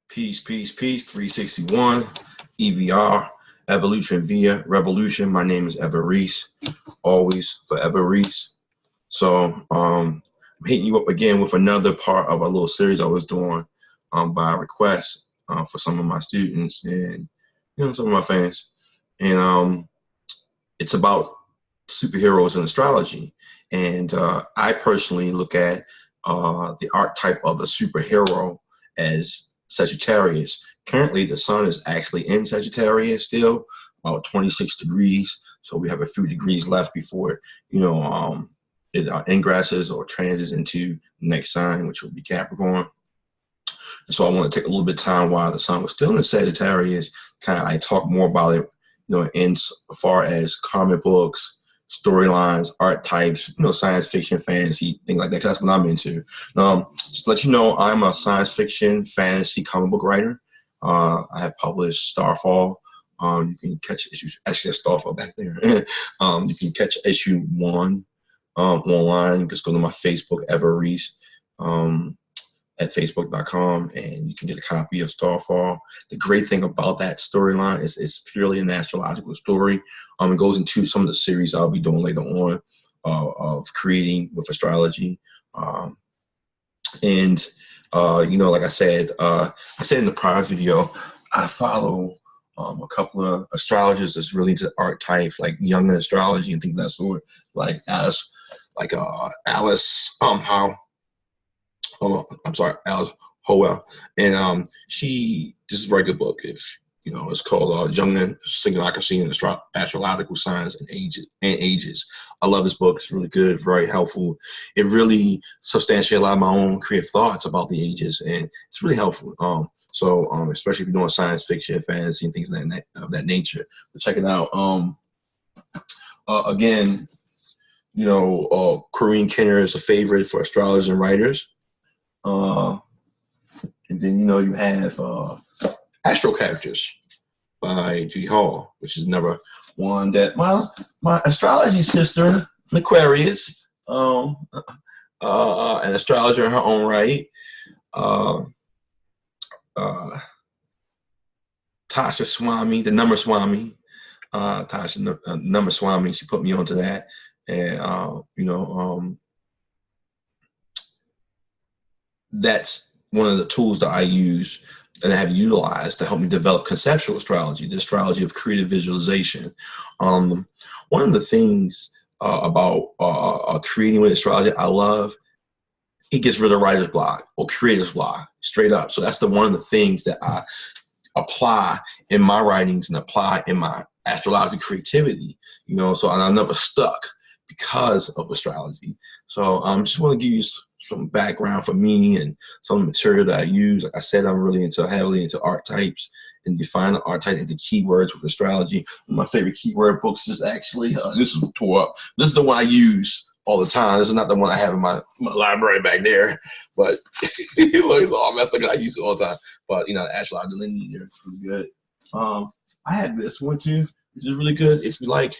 Peace, peace, peace. 361, EVR, Evolution via Revolution. My name is Everese, always forever Reese. So I'm hitting you up again with another part of a little series I was doing by request for some of my students and some of my fans. And it's about superheroes in astrology. And I personally look at the archetype of the superhero as Sagittarius. Currently, the sun is actually in Sagittarius still, about 26 degrees. So we have a few degrees left before, it ingresses or transits into the next sign, which will be Capricorn. And so I want to take a little bit of time while the sun was still in Sagittarius, I talk more about it, in as far as comic books, storylines, archetypes, science fiction, fantasy, things like that. 'Cause that's what I'm into. Just to let you know, I'm a science fiction, fantasy comic book writer. I have published Starfall. You can catch issues. Actually, that's Starfall back there. You can catch issue 1 online. Just go to my Facebook, Everese, at facebook.com, and you can get a copy of Starfall. The great thing about that storyline is it's purely an astrological story. It goes into some of the series I'll be doing later on of creating with astrology. Like I said in the prior video, I follow a couple of astrologers that's really into archetypes, like Young astrology and things of that sort, like Alice Alice Howell, and this is a very good book. It's called Jungian Synchronocracy and Astrological Signs and Ages. I love this book. It's really good, very helpful. It really substantiates a lot of my own creative thoughts about the ages, and it's really helpful. Especially if you're doing science fiction, fantasy, and things of that nature. But check it out. Again, Corinne Kenner is a favorite for astrologers and writers. And then you have Astro Characters by Judy Hall, which is another one that my astrology sister, Aquarius, an astrologer in her own right, Tasha Swami, the number Swami, Tasha number Swami, she put me onto that, and that's one of the tools that I use and I have utilized to help me develop conceptual astrology, the astrology of creative visualization. One of the things about creating with astrology I love, it gets rid of writer's block or creator's block, straight up. So that's one of the things that I apply in my writings and apply in my astrological creativity, so I'm never stuck because of astrology. So I just want to give you some background for me and some of the material that I use. Like I said, I'm really heavily into archetypes and defining archetypes into keywords with astrology. One of my favorite keyword books is actually, this is tore up. This is the one I use all the time. This is not the one I have in my library back there, but it looks all messed up. I use it all the time. But, the astrological lineage is really good. I have this one too, which is really good. If you like,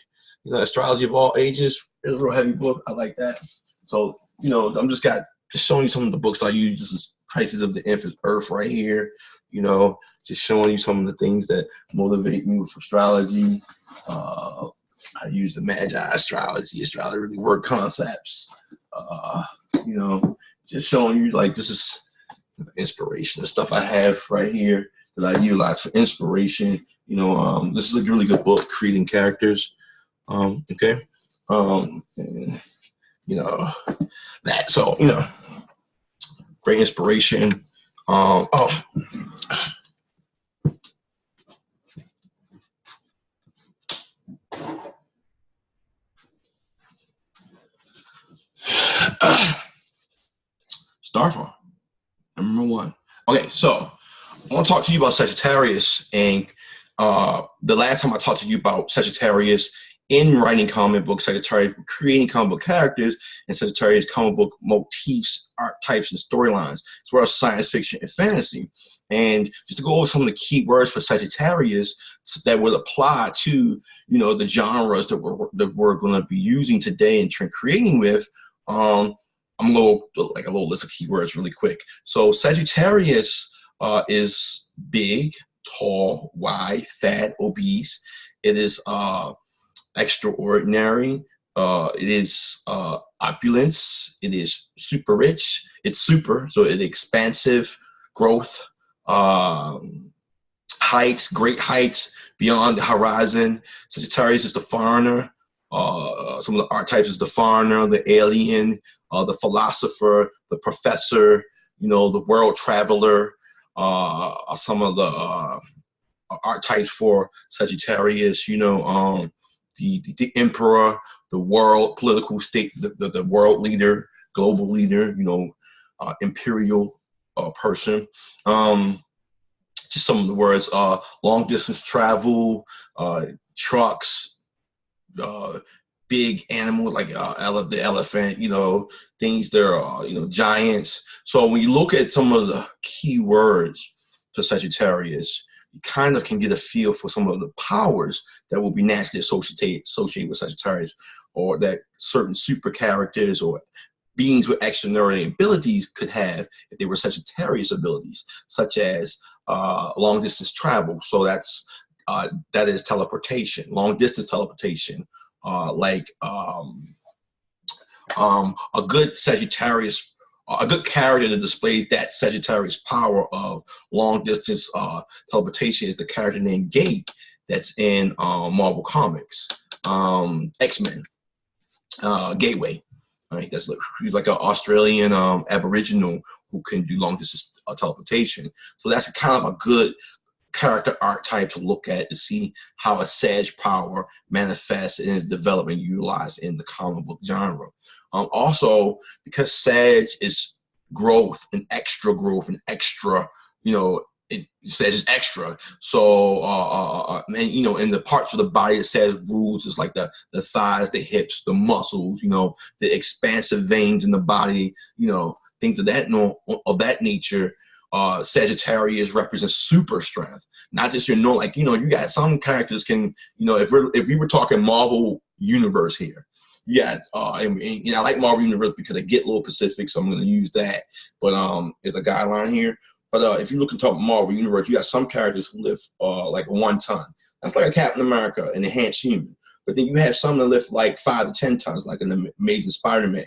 astrology of all ages, it's a real heavy book. I like that. So, I'm just showing you some of the books I use. This is Crisis of the Infant Earth right here. Just showing you some of the things that motivate me with astrology. I use the Magi astrology really work concepts. Just showing you this is inspiration, the stuff I have right here that I utilize for inspiration. This is a really good book, Creating Characters. Okay. And, that. So, great inspiration. Starfall, number 1. Okay, so I want to talk to you about Sagittarius, and the last time I talked to you about Sagittarius in writing comic books, Sagittarius creating comic book characters, and Sagittarius comic book motifs, archetypes, and storylines, as well as science fiction and fantasy. And just to go over some of the key words for Sagittarius that would apply to, the genres that we're going to be using today and creating with, I'm going to go like a little list of keywords really quick. So Sagittarius is big, tall, wide, fat, obese. It is extraordinary. It is opulence. It is super rich. It's super, so it's expansive growth, heights, great heights beyond the horizon. Sagittarius is the foreigner. Some of the archetypes is the foreigner, the alien, the philosopher, the professor, the world traveler. Some of the archetypes for Sagittarius, the emperor, the world political state, the world leader, global leader, imperial person. Just some of the words: long distance travel, trucks, big animal like the elephant, things that are giants. So when you look at some of the key words to Sagittarius, you kind of can get a feel for some of the powers that will be naturally associated with Sagittarius, or that certain super characters or beings with extraordinary abilities could have if they were Sagittarius abilities, such as long distance travel. So that is teleportation, long distance teleportation, like a good Sagittarius, a good character that displays that Sagittarius power of long distance teleportation is the character named Gate that's in Marvel Comics, X-Men, Gateway. Right, he's like an Australian Aboriginal who can do long distance teleportation. So that's kind of a good character archetype to look at to see how a Sag power manifests and is developed and utilized in the comic book genre. Also, because Sag is growth and extra, it says it's extra. So, and in the parts of the body that says rules is like the thighs, the hips, the muscles, the expansive veins in the body, things of that nature. Sagittarius represents super strength, not just you got some characters can, if we were talking Marvel universe here, you got I like Marvel universe because they get a little specific, so I'm going to use that, but as a guideline here. But if you look into Marvel Universe, you got some characters who lift like 1 ton. That's like a Captain America, an enhanced human. But then you have some that lift like 5 to 10 tons, like an Amazing Spider-Man.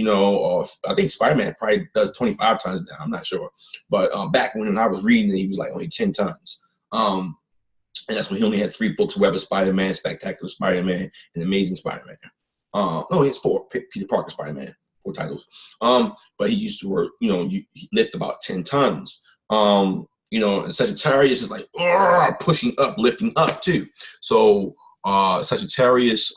Or I think Spider-Man probably does 25 tons now. I'm not sure. But back when I was reading it, he was like only 10 tons. And that's when he only had 3 books: Web of Spider-Man, Spectacular Spider-Man, and Amazing Spider-Man. No, he has 4. Peter Parker Spider-Man. 4 titles. But he used to work, he lift about 10 tons. And Sagittarius is like pushing up, lifting up too. So Sagittarius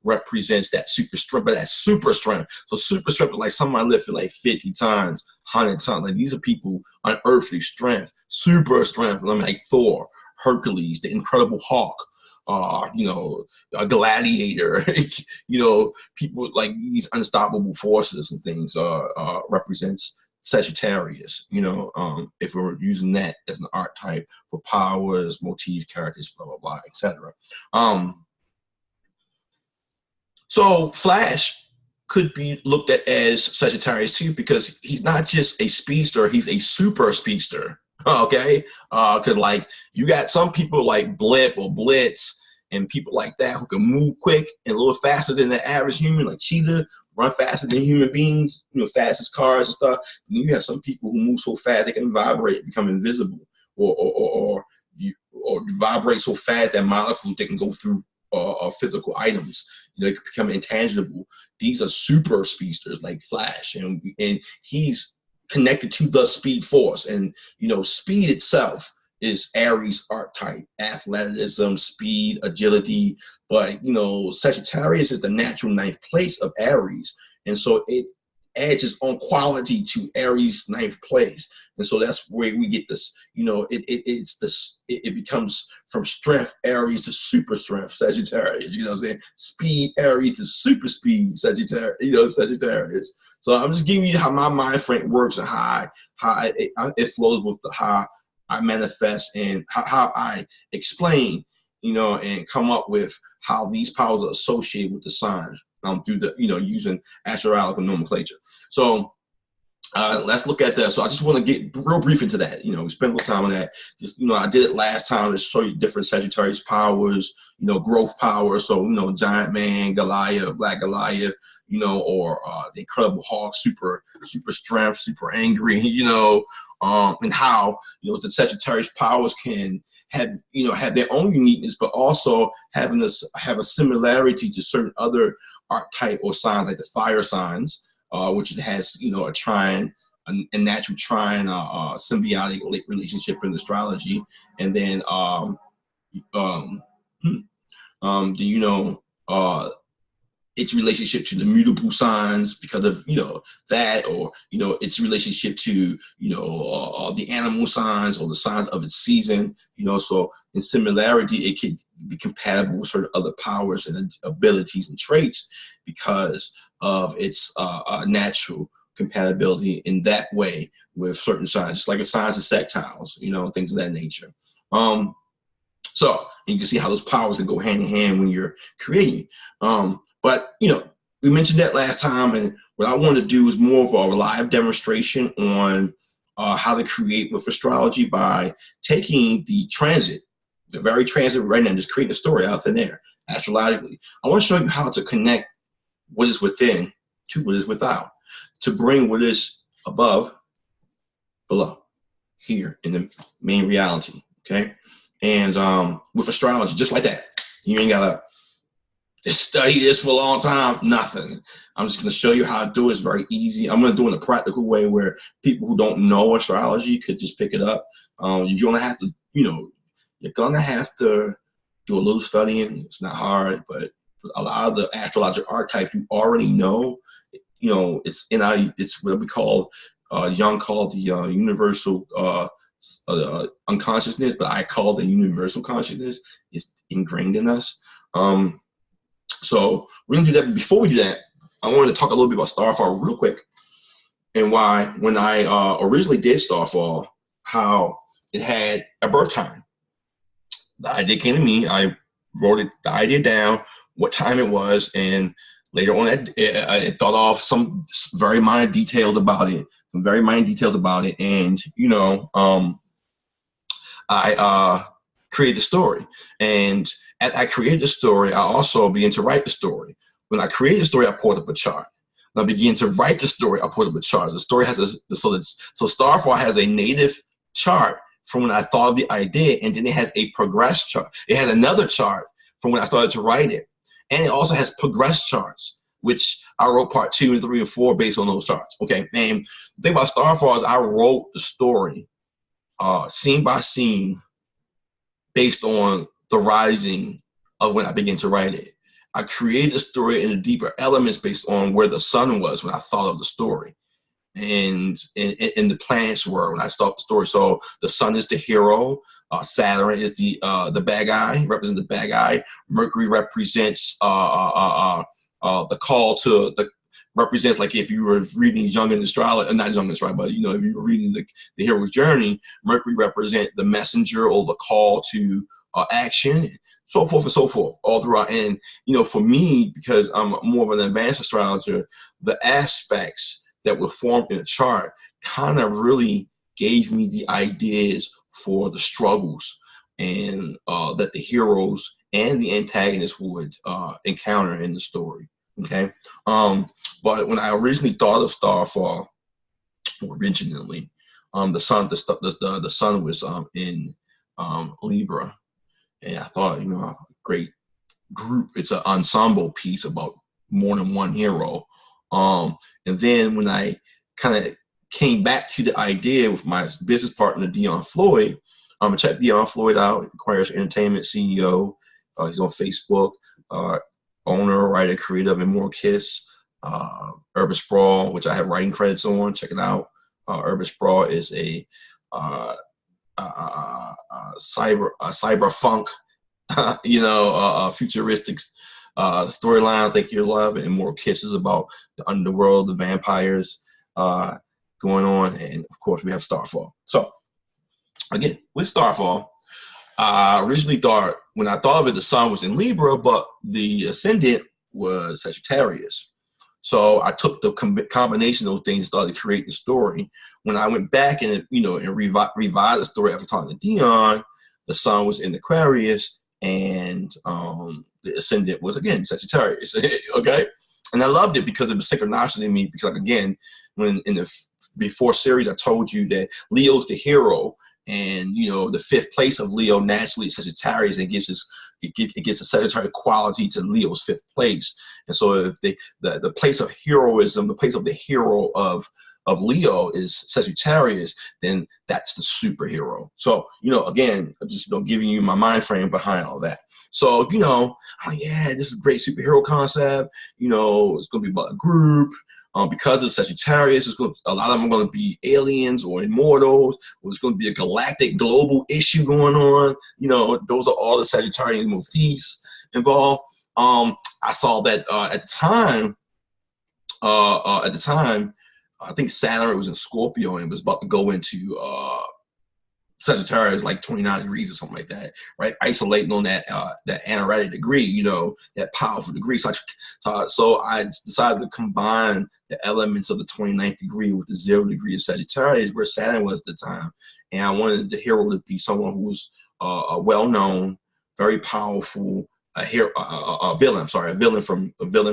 represents that super strength, but that super strength. So super strength is like somebody lifting like 50 tons, 100 tons. Like these are people unearthly strength, super strength. Like Thor, Hercules, the Incredible Hulk. A gladiator, people like these unstoppable forces and things represents Sagittarius, if we're using that as an archetype for powers, motifs, characters, blah, blah, blah, etc. So Flash could be looked at as Sagittarius too, because he's not just a speedster, he's a super speedster. Okay, because like you got some people like Blip or Blitz and people like that who can move quick and a little faster than the average human, like Cheetah, run faster than human beings, fastest cars and stuff. And you have some people who move so fast they can vibrate, become invisible, or vibrate so fast that molecules they can go through physical items. They can become intangible. These are super speedsters like Flash, and he's connected to the speed force. And speed itself is Aries archetype: athleticism, speed, agility. But Sagittarius is the natural 9th place of Aries, and so it adds its own quality to Aries' 9th place. And so that's where we get this, it becomes from strength Aries to super strength Sagittarius, speed Aries to super speed Sagittarius. So I'm just giving you how my mind frame works and how it flows with how I manifest and how I explain, and come up with how these powers are associated with the signs through the, using astrological nomenclature. So let's look at that. So I just want to get real brief into that. You know, we spent a little time on that. Just, you know, I did it last time to show you different Sagittarius powers, you know, growth power. So, you know, giant man, Goliath, Black Goliath, you know, or the Incredible Hulk, super strength, super angry, you know, and how, you know, the Sagittarius powers can have, you know, have their own uniqueness, but also have a similarity to certain other archetype or signs like the fire signs. Which it has, you know, a trine, a natural trine, symbiotic relationship in astrology, and then you know, its relationship to the mutable signs because of, you know, that, or, you know, its relationship to, you know, the animal signs or the signs of its season, you know. So in similarity, it can be compatible with certain other powers and abilities and traits because of its natural compatibility in that way with certain signs, just like the signs of sextiles, you know, things of that nature. So you can see how those powers can go hand in hand when you're creating. But, you know, we mentioned that last time, and what I want to do is more of a live demonstration on how to create with astrology by taking the transit, the very transit right now, and just creating a story out there astrologically. I want to show you how to connect what is within to what is without, to bring what is above, below, here in the main reality, okay? And with astrology, just like that. You ain't gotta study this for a long time, nothing. I'm just gonna show you how to do it. It's very easy. I'm gonna do it in a practical way where people who don't know astrology could just pick it up. You're gonna have to, you know, you're gonna have to do a little studying. It's not hard, but a lot of the astrological archetypes you already know. You know, it's what we call Jung called the universal unconsciousness, but I call the universal consciousness. It's ingrained in us. So we're gonna do that. Before we do that, I wanted to talk a little bit about Starfall real quick, and why when I originally did Starfall, how it had a birth time. The idea came to me. I wrote the idea down, what time it was, and later on I thought of some very minor details about it. And you know, I created the story, and as I created the story, I also began to write the story. When I created the story, I pulled up a chart. When I began to write the story, I pulled up a chart. The story has so Starfall has a native chart from when I thought of the idea, and then it has a progress chart. It has another chart from when I started to write it, and it also has progress charts, which I wrote part 2 and 3 and 4 based on those charts. Okay, and the thing about Starfall is I wrote the story scene by scene based on the rising of when I began to write it. I created the story in the deeper elements based on where the sun was when I thought of the story, and the planets were when I started the story. So the sun is the hero. Saturn is the bad guy, represents the bad guy. Mercury represents the call to the represents, like if you were reading Young and Astrology, not Young and Astrology, but you know, if you were reading the hero's journey, Mercury represent the messenger or the call to action, so forth and so forth, all throughout. And you know, for me, because I'm more of an advanced astrologer, the aspects that were formed in the chart kind of really gave me the ideas for the struggles and that the heroes and the antagonists would encounter in the story. Okay, but when I originally thought of Starfall, the sun was in Libra, and I thought, you know, a great group. It's an ensemble piece about more than one hero. And then when I kind of came back to the idea with my business partner Dion Floyd, check Dion Floyd out. Aquarius Entertainment CEO. He's on Facebook. Owner, writer, creator of Immortal Kiss, Urban Sprawl, which I have writing credits on. Check it out. Urban Sprawl is a cyber funk, you know, futuristic storyline. I think you'll love. And Immortal Kiss is about the underworld, the vampires going on, and of course we have Starfall. So again, with Starfall, I originally thought, when I thought of it, the sun was in Libra, but the ascendant was Sagittarius. So I took the combination of those things and started to create the story. When I went back and, you know, and revised the story after talking to Dion, the sun was in Aquarius, and the ascendant was, again, Sagittarius. Okay? And I loved it because it was synchronicity to me, because, again, when in the before series, I told you that Leo's the hero, and, you know, the fifth place of Leo naturally is Sagittarius, and it gives a Sagittarius quality to Leo's fifth place. And so if the place of heroism, the place of the hero of Leo is Sagittarius, then that's the superhero. So, you know, again, I'm just, you know, giving you my mind frame behind all that. So, you know, oh yeah, this is a great superhero concept. You know, it's going to be about a group. Because of Sagittarius, a lot of them are going to be aliens or immortals, or it's going to be a galactic global issue going on. You know, those are all the Sagittarian motifs involved. I saw that at the time, I think Saturn was in Scorpio and was about to go into Sagittarius, like 29 degrees or something like that, right? Isolating on that anaretic degree, you know, that powerful degree. So I decided to combine the elements of the 29th degree with the 0 degree of Sagittarius, where Saturn was at the time. And I wanted the hero to be someone who was a well-known, very powerful a villain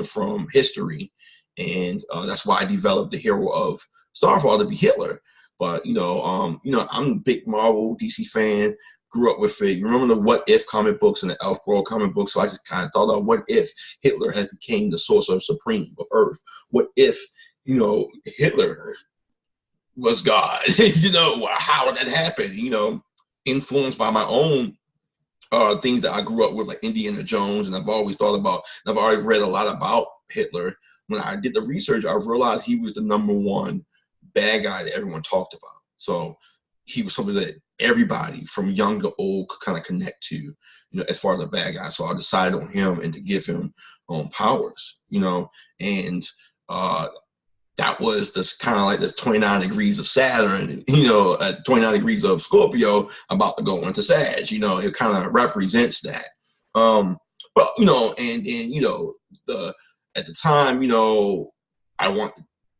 from history. And that's why I developed the hero of Starfall to be Hitler. But, you know, I'm a big Marvel, DC fan, grew up with it. You remember the What If comic books and the Elfworld comic books? So I just kind of thought of, what if Hitler had became the sorcerer supreme of Earth? What if, you know, Hitler was God? You know, how would that happen? You know, influenced by my own things that I grew up with, like Indiana Jones, and I've always thought about, and I've already read a lot about Hitler. When I did the research, I realized he was the #1 bad guy that everyone talked about. So he was something that everybody from young to old could kind of connect to, you know, as far as a bad guy. So I decided on him and to give him powers, you know, and that was this kind of like this 29 degrees of Saturn, you know, at 29 degrees of Scorpio about to go into Sag, you know, it kind of represents that. But, you know, and you know, at the time, you know,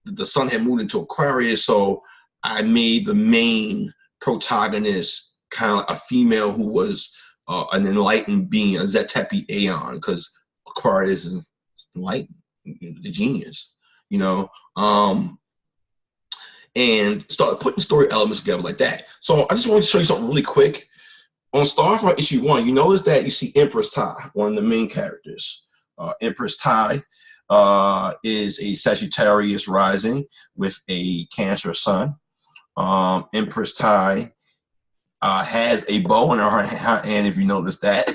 the sun had moved into Aquarius, so I made the main protagonist kind of a female who was an enlightened being, a Zetepi Aeon, because Aquarius is enlightened, the genius, you know, and started putting story elements together like that. So I just wanted to show you something really quick. On Starfall issue 1, you notice that you see Empress Tai, one of the main characters. Empress Tai is a Sagittarius rising with a Cancer sun. Empress Tai has a bow in her hand, if you notice that.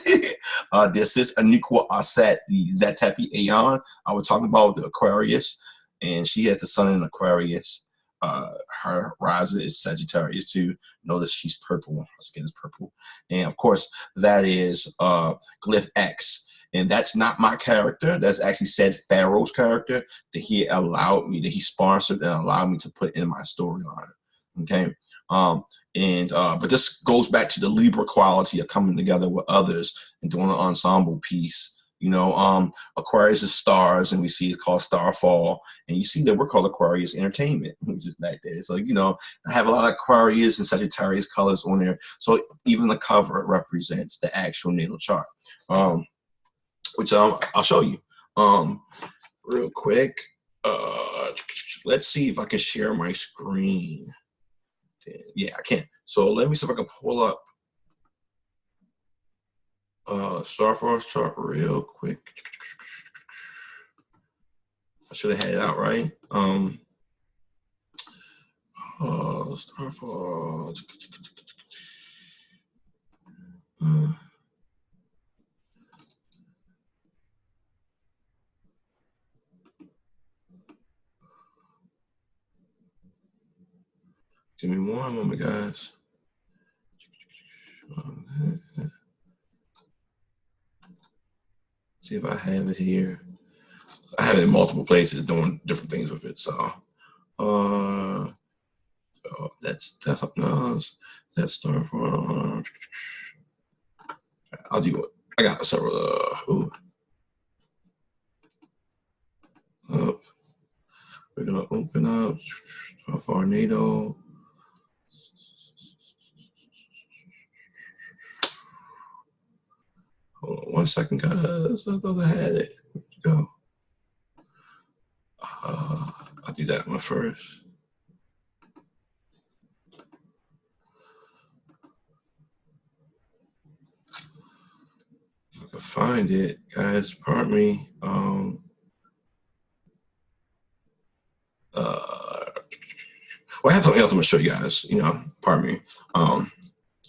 This is Aniqua Aset, the Zetepi Aeon. I was talking about the Aquarius, and she has the sun in Aquarius. Her rising is Sagittarius too. Notice she's purple. Her skin is purple. And of course, that is Glyph X. And that's not my character. That's actually said Pharaoh's character that he sponsored and allowed me to put in my storyline. Okay. But this goes back to the Libra quality of coming together with others and doing an ensemble piece. You know, Aquarius is stars, and we see it's called Starfall, and you see that we're called Aquarius Entertainment, which is back there. So, you know, I have a lot of Aquarius and Sagittarius colors on there. So even the cover represents the actual natal chart, which I'll show you real quick. Let's see if I can share my screen. Yeah, I can. So let me see if I can pull up Starfall's chart real quick. I should have had it out, right? Starfall. Give me one moment, guys. See if I have it here. I have it in multiple places doing different things with it. So, that's that's Starfall. I'll do it. I got several. Open up. How far NATO? Hold on 1 second, guys. I thought I had it. Where'd it go? I'll do that one first. If I can find it, guys, pardon me. Well, I have something else I'm gonna show you guys. You know, pardon me.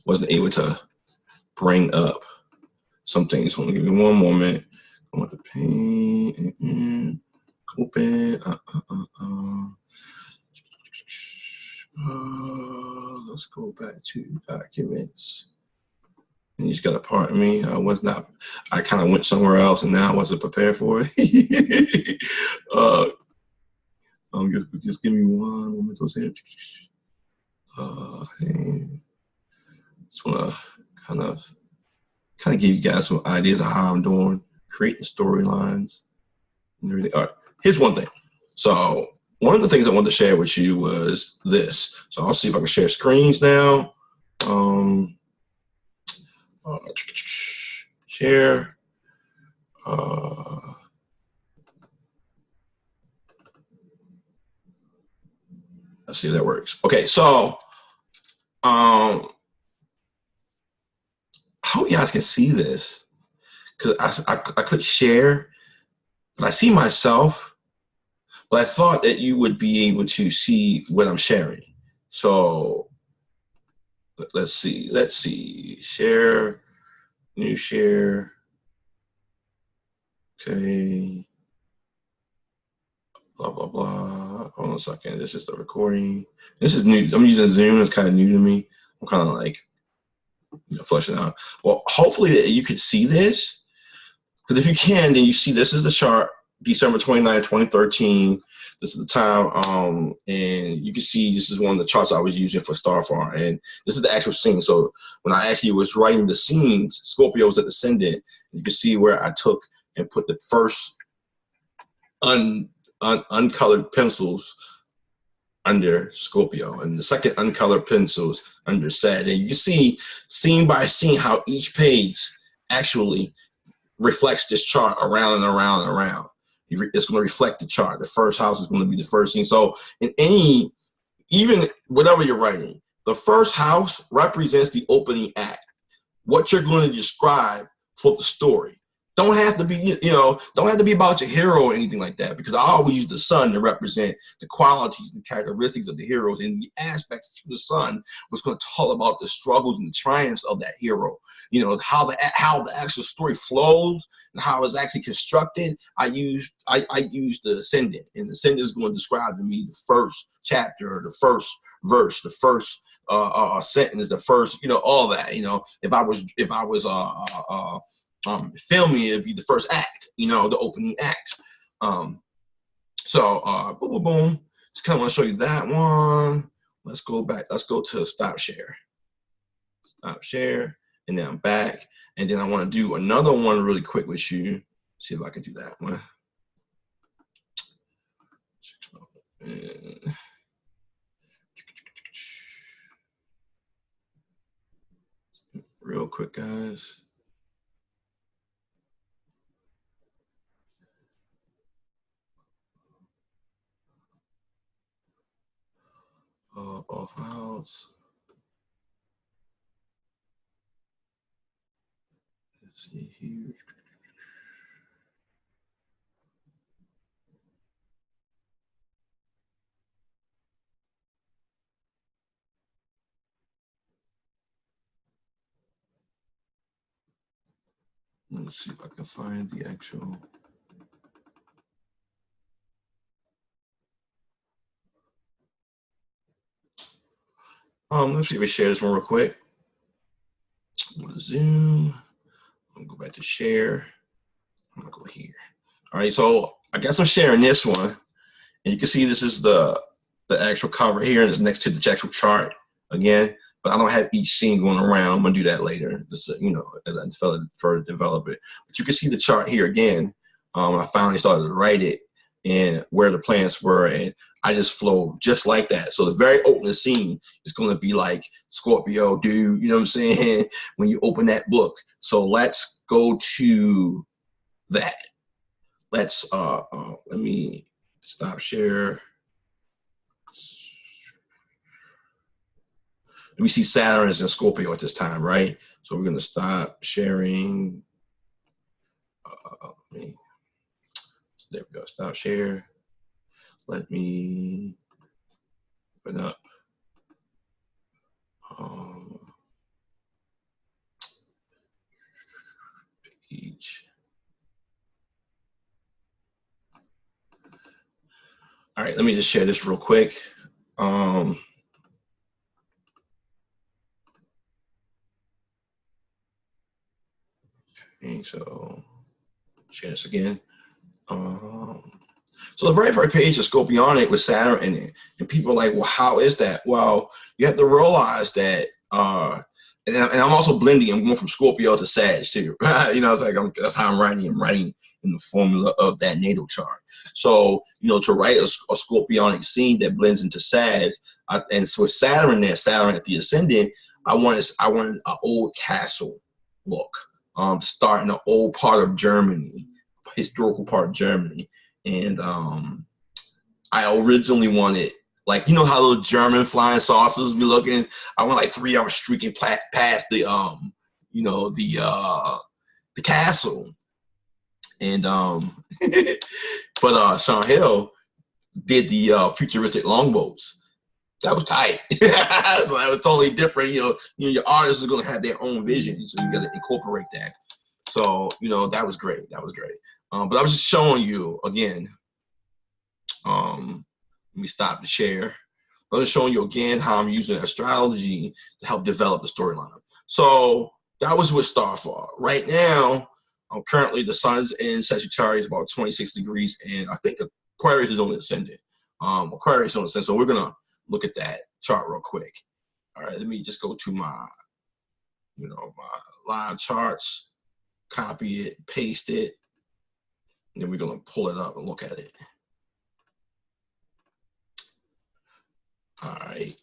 Wasn't able to bring up some things. Hold on, give me one moment. I want the paint. Open. Let's go back to documents. And you just gotta pardon me. I kind of went somewhere else, and now I wasn't prepared for it. Just give me one moment. And just wanna kind of give you guys some ideas of how I'm doing, creating storylines and everything. All right, here's one thing. So one of the things I wanted to share with you was this. So I'll see if I can share screens now. Share. Let's see if that works. Okay, so I hope you guys can see this, because I click share, but I see myself, but I thought that you would be able to see what I'm sharing. So let's see, share, new share. Okay. Blah, blah, blah. Hold on a second. This is the recording. This is new. I'm using Zoom. It's kind of new to me. I'm kind of like, fleshing out. Well, hopefully you can see this. Because if you can, then you see this is the chart, December 29, 2013. This is the time. And you can see this is one of the charts I was using for Starfar. And this is the actual scene. So when I actually was writing the scenes, Scorpio was at the ascendant. You can see where I took and put the first uncolored pencils under Scorpio and the second uncolored pencils under Sag. And you can see scene by scene how each page actually reflects this chart around and around and around. It's going to reflect the chart. The first house is going to be the first scene. So in even whatever you're writing, the first house represents the opening act, what you're going to describe for the story. Don't have to be, don't have to be about your hero or anything like that, because I always use the sun to represent the qualities and characteristics of the heroes, and the aspects to the sun was going to talk about the struggles and the triumphs of that hero. How the actual story flows and how it's actually constructed. I use the ascendant, and the ascendant is going to describe to me the first chapter, the first verse, the first sentence, the first, all that. If I was filming, it'd be the first act, the opening act. Boom, boom, boom. Just kind of want to show you that one. Let's go back. Let's go to stop share. Stop share. And then I'm back. And then I want to do another one really quick with you. See if I can do that one. Real quick, guys. Off house. Let's see here. Let's see if I can find the actual. Let's see if we share this one real quick. I'm gonna zoom. I'm gonna go back to share. I'm gonna go here. All right, so I guess I'm sharing this one, and you can see this is the actual cover here, and it's next to the actual chart again. But I don't have each scene going around. I'm gonna do that later, just as I further develop it. But you can see the chart here again. I finally started to write it, and where the planets were, and I just flow just like that. So the very opening scene is going to be like Scorpio, dude. You know what I'm saying? When you open that book. So let's go to that. Let's let me stop share. We see Saturn is in Scorpio at this time, right? So we're going to stop sharing. There we go. Stop share. Let me open up. Page. All right, let me just share this real quick. Okay, so share this again. So the very first page is Scorpionic with Saturn in it, and people are like, "Well, how is that?" Well, you have to realize that, and I'm also blending. I'm going from Scorpio to Sag too. You know, it's like that's how I'm writing. I'm writing in the formula of that natal chart. So you know, to write a Scorpionic scene that blends into Sag, and so with Saturn there, Saturn at the ascendant, I wanted an old castle look, to start in the old part of Germany, historical part of Germany. And I originally wanted, like, you know how those German flying saucers be looking? I want like 3 hours streaking past the you know, the castle. And but Sean Hill did the futuristic longboats. That was tight. So that was totally different. You know, your artists are gonna have their own vision, so you gotta incorporate that. So, you know, that was great. That was great. But I was just showing you again. Let me stop the share. I was showing you again how I'm using astrology to help develop the storyline. So that was with Starfall. Right now, currently the sun's in Sagittarius about 26 degrees, and I think Aquarius is on the ascendant. Aquarius is on the ascendant. So we're gonna look at that chart real quick. All right, let me just go to my, you know, my live charts, copy it, paste it. And then we're going to pull it up and look at it. All right.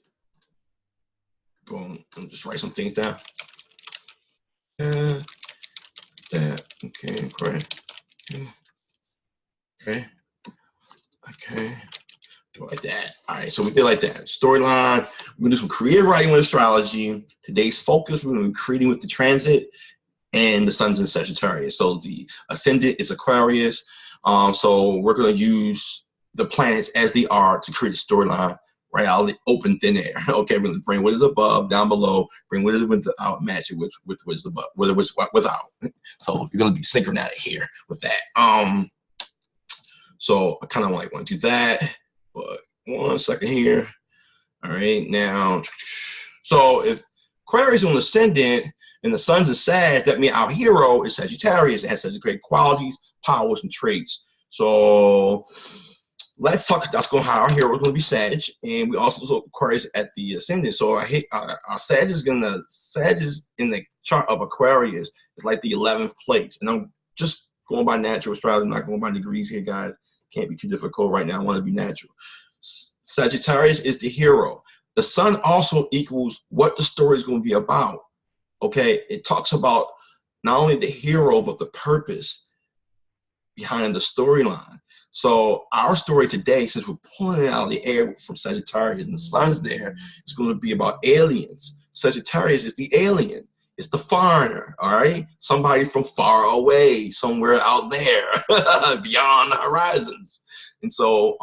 Boom. And just write some things down. That. Okay. Great. Okay. Okay. Do like that. All right. So we did like that. Storyline. We're going to do some creative writing with astrology. Today's focus, we're going to be creating with the transit and the sun's in Sagittarius. So the ascendant is Aquarius. So we're going to use the planets as they are to create a storyline, right? I'll open thin air. Okay, we're going to bring what is above down below, bring what is without, match it with what is above, what is without. So you're going to be synchronatic here with that. So I kind of like want to do that, but 1 second here. All right, now, so if Aquarius is on the ascendant and the sun's in Sag, that means our hero is Sagittarius. It has such great qualities, powers, and traits. So let's talk. That's going to how our hero is going to be Sag, and we also saw Aquarius at the ascendant. So our Sag is in the chart of Aquarius. It's like the 11th place, and I'm just going by natural astrology. I'm not going by degrees here, guys. Can't be too difficult right now. I want to be natural. Sagittarius is the hero. The sun also equals what the story is going to be about. Okay, it talks about not only the hero, but the purpose behind the storyline. So our story today, since we're pulling it out of the air from Sagittarius and the sun's there, it's going to be about aliens. Sagittarius is the alien. It's the foreigner, all right? Somebody from far away, somewhere out there, beyond the horizons. And so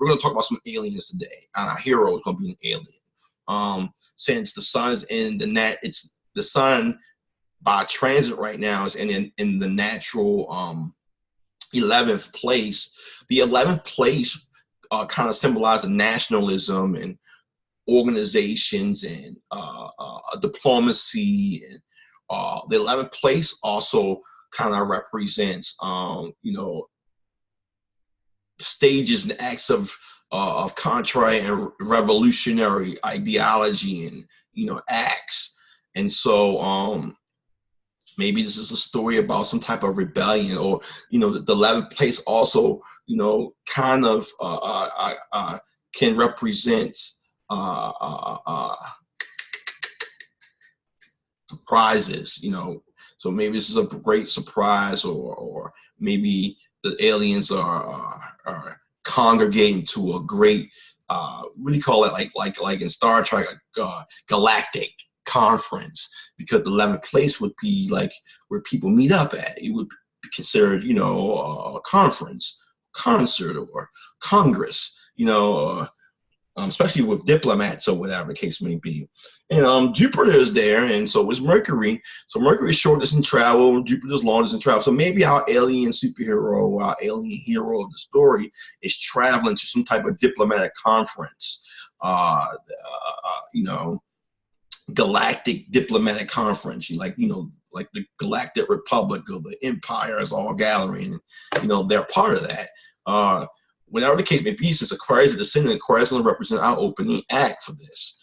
we're going to talk about some aliens today. And our hero is going to be an alien. Since the sun's in the the sun by transit right now is in the natural 11th place. The 11th place kind of symbolizes nationalism and organizations and diplomacy. And the 11th place also kind of represents, you know, stages and acts of contrary and revolutionary ideology and, you know, acts. And so Maybe this is a story about some type of rebellion, or the 11th place also, kind of can represent uh, uh, uh, surprises. So maybe this is a great surprise, or maybe the aliens are congregating to a great, what do you call it, like in Star Trek, galactic conference, because the 11th place would be like where people meet up at. It would be considered, a conference, concert, or congress, especially with diplomats or whatever the case may be. And Jupiter is there, and so is Mercury. So Mercury's shortest in travel, Jupiter's longest in travel. So maybe our alien superhero, our alien hero of the story, is traveling to some type of diplomatic conference, galactic diplomatic conference. Like the Galactic Republic or the Empire is all gathering. They're part of that. Whatever the case may be, since Aquarius is descendant, Aquarius is going to represent our opening act for this.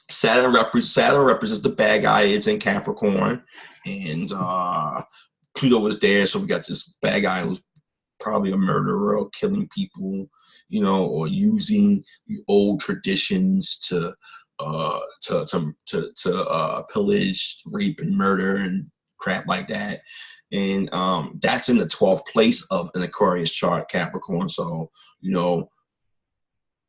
Saturn represents the bad guy. It's in Capricorn, and Pluto was there, so we got this bad guy who's probably a murderer or killing people, or using the old traditions to pillage, rape, and murder and crap like that. And that's in the 12th place of an Aquarius chart, Capricorn. So,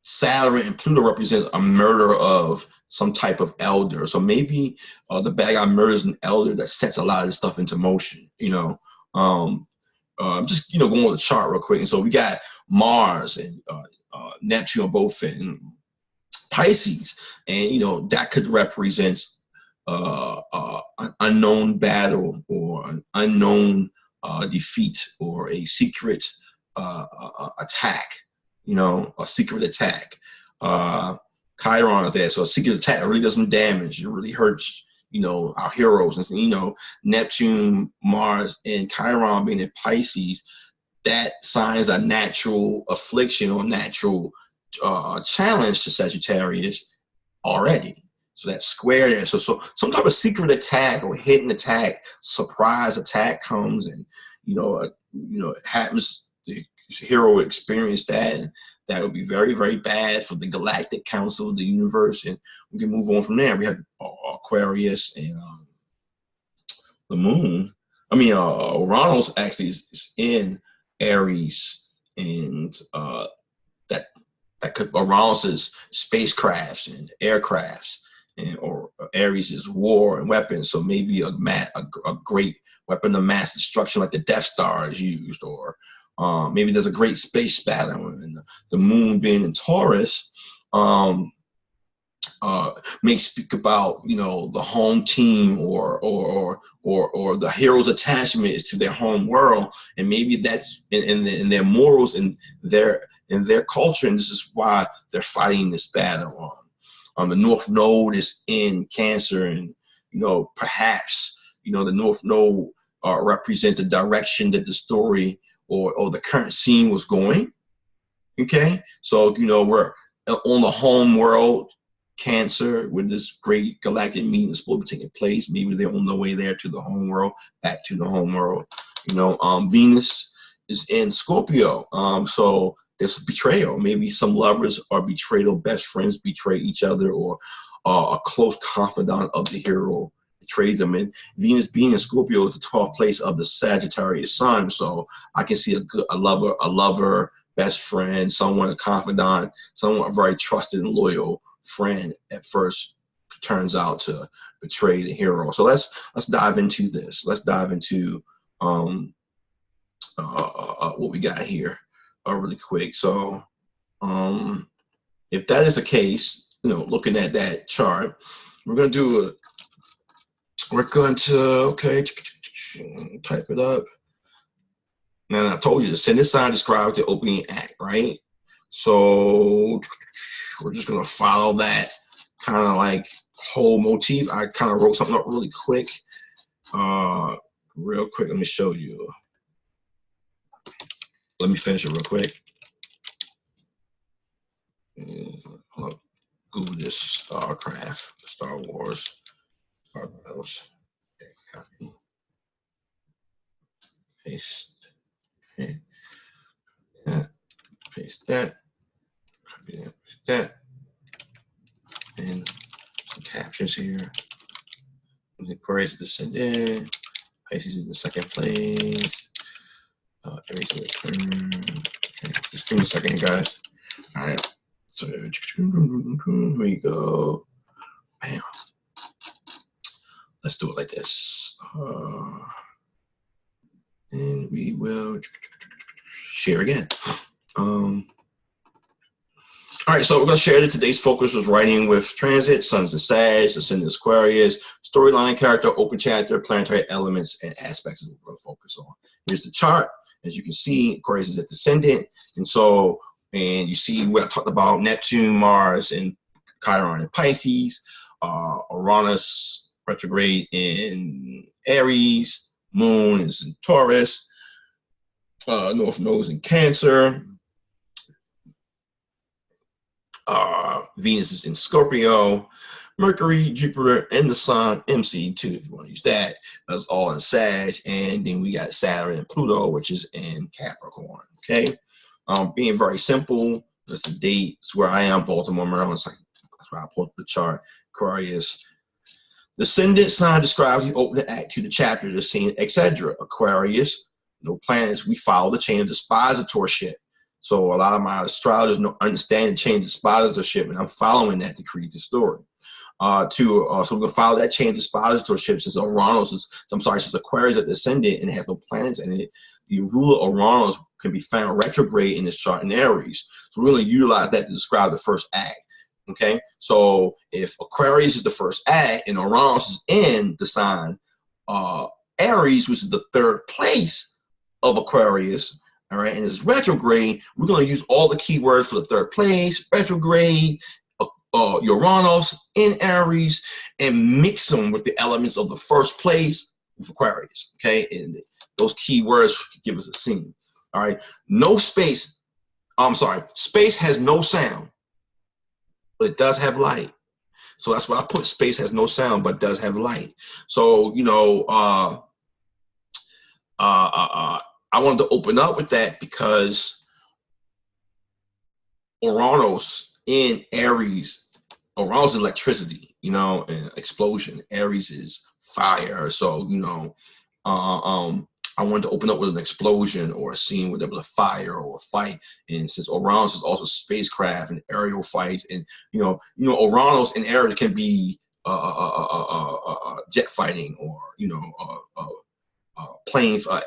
Saturn and Pluto represent a murder of some type of elder. So maybe the bad guy murders an elder that sets a lot of this stuff into motion. Just going with the chart real quick. And so we got Mars and Neptune both in Pisces, and that could represent an unknown battle, or an unknown defeat, or a secret attack. A secret attack. Chiron is there, so a secret attack really does some damage. It really hurts, our heroes. And Neptune, Mars, and Chiron being in Pisces, that signs a natural affliction or natural challenge to Sagittarius already. So that's square there. So some type of secret attack or hidden attack, surprise attack comes, and it happens. The hero experienced that, and that would be very, very bad for the Galactic Council of the universe. And we can move on from there. We have Aquarius and the Moon. Uranus actually is in Aries, and that could Uranus is spacecrafts and aircrafts, or Aries is war and weapons. So maybe a great weapon of mass destruction like the Death Star is used, or maybe there's a great space battle. And the Moon being in Taurus may speak about the home team, or the hero's attachment is to their home world, and maybe that's in their morals and their culture, and this is why they're fighting this battle. The North Node is in Cancer, and perhaps the North Node represents the direction that the story or the current scene was going. Okay, so we're on the home world, Cancer, where this great galactic meeting is supposed to be taking place. Maybe they're on the way there to the home world, back to the home world. Venus is in Scorpio, so there's a betrayal. Maybe some lovers are betrayed, or best friends betray each other, or a close confidant of the hero betrays them. And Venus being in Scorpio is the 12th place of the Sagittarius sun. So I can see a lover, best friend, someone, a confidant, someone a very trusted and loyal friend at first turns out to betray the hero. So let's dive into this. Let's dive into what we got here really quick. So if that is the case, looking at that chart, we're going to okay, type it up. Now, I told you the ascendant sign describes the opening act, right? So we're just going to follow that kind of like whole motif. I kind of wrote something up really quick. Real quick, let me show you. Let me finish it real quick. I'll Google this StarCraft, Star Wars, Star Battles. Copy, paste, okay. That, paste that, copy that, paste that, and some captions here. The Aquarius descendant, Pisces in the second place, Aries in return. Okay, just give me a second, guys. All right, so here we go. Bam. Let's do it like this. And we will share again. All right, so we're going to share that today's focus was writing with transit, Suns and Sag, Ascendant Aquarius, storyline, character, open chapter, planetary elements, and aspects is what we're going to focus on. Here's the chart. As you can see, Aquarius is at descendant. And so, and you see what I talked about, Neptune, Mars, and Chiron in Pisces, Uranus retrograde in Aries, Moon is in Taurus, North Node in Cancer, Venus is in Scorpio, Mercury, Jupiter, and the Sun, MC2 if you want to use that, that's all in Sag, and then we got Saturn and Pluto, which is in Capricorn. Okay, being very simple, just a date. It's where I am, Baltimore, Maryland. It's like, that's where I pulled up the chart. Aquarius. Descendant sign describes the opening act to the chapter, the scene, etc. Aquarius, no planets. We follow the chain of dispositorship. So a lot of my astrologers don't understand the chain of dispositorship, and I'm following that to create the story. So we're gonna follow that chain of dispositorship since Uranus is, since Aquarius is descendant and has no planets in it. The ruler Uranus can be found retrograde in this chart in Aries. So we're gonna utilize that to describe the first act. Okay, so if Aquarius is the first act and Uranus is in the sign Aries, which is the third place of Aquarius, all right, and it's retrograde, we're going to use all the keywords for the third place, retrograde, Uranus in Aries, and mix them with the elements of the first place of Aquarius, okay? And those keywords give us a scene, all right? No space, space has no sound, but it does have light. So that's why I put space has no sound, but does have light. So, you know, I wanted to open up with that because Uranus in Aries, Uranus is electricity, you know, and explosion. Aries is fire. So, you know, I wanted to open up with an explosion or a scene where there was a fire or a fight. And since Uranus is also spacecraft and aerial fights, and you know, Uranus and Aries can be jet fighting, or you know,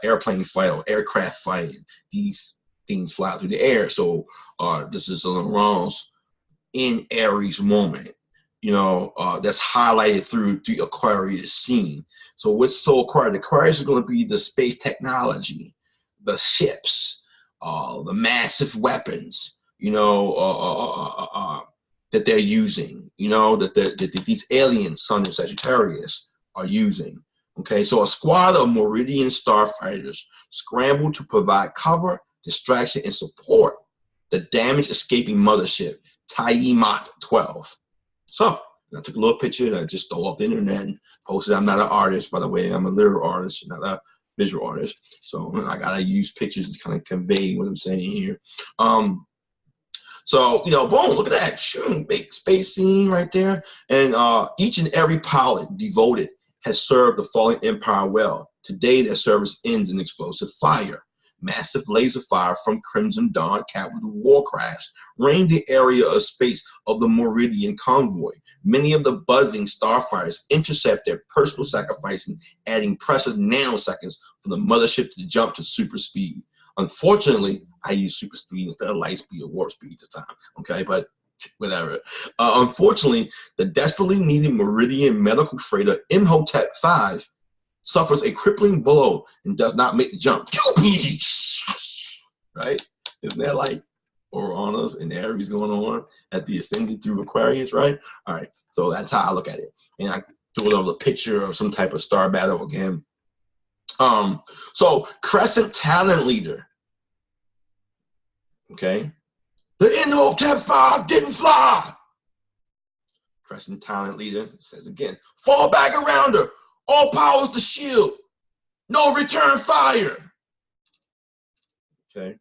airplane fight or aircraft fight. These things fly through the air. So this is an Uranus in Aries moment, you know, that's highlighted through the Aquarius scene. So what's so Aquarius? Aquarius is going to be the space technology, the ships, the massive weapons, you know, that they're using, you know, that these aliens, Sun and Sagittarius, are using. Okay, so a squad of Meridian starfighters scrambled to provide cover, distraction, and support the damage escaping mothership, Tiamat 12. So I took a little picture that I just stole off the internet and posted. I'm not an artist, by the way. I'm a literal artist, not a visual artist. So I gotta use pictures to kind of convey what I'm saying here. So, you know, boom, look at that. Big space scene right there. And each and every pilot devoted has served the falling empire well. Today, their service ends in explosive fire. Massive laser fire from Crimson Dawn capital warcrafts rained the area of space of the Meridian convoy. Many of the buzzing starfighters intercept their personal sacrificing, adding precious nanoseconds for the mothership to jump to super speed. Unfortunately, I use super speed instead of light speed or warp speed this time, okay? But whatever. Unfortunately, the desperately needed Meridian medical freighter Imhotep 5 suffers a crippling blow and does not make the jump. Right? Isn't that like Uranus and Aries going on at the ascendant through Aquarius, right? All right, so that's how I look at it. And I threw another picture of some type of star battle again. So Crescent Talent Leader, okay? The Imhotep 5 didn't fly. Crescent Talent Leader says again, fall back around her. All powers to shield. No return fire. Okay.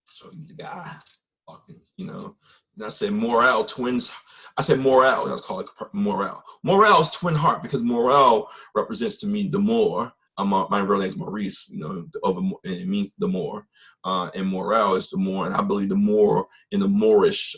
So the guy, fucking, you know, and I said morale twins. I said morale. Let's call it morale. Morale is twin heart because morale represents to me the more. My real name is Maurice. You know, and it means the more. And morale is the more. And I believe the more in the Moorish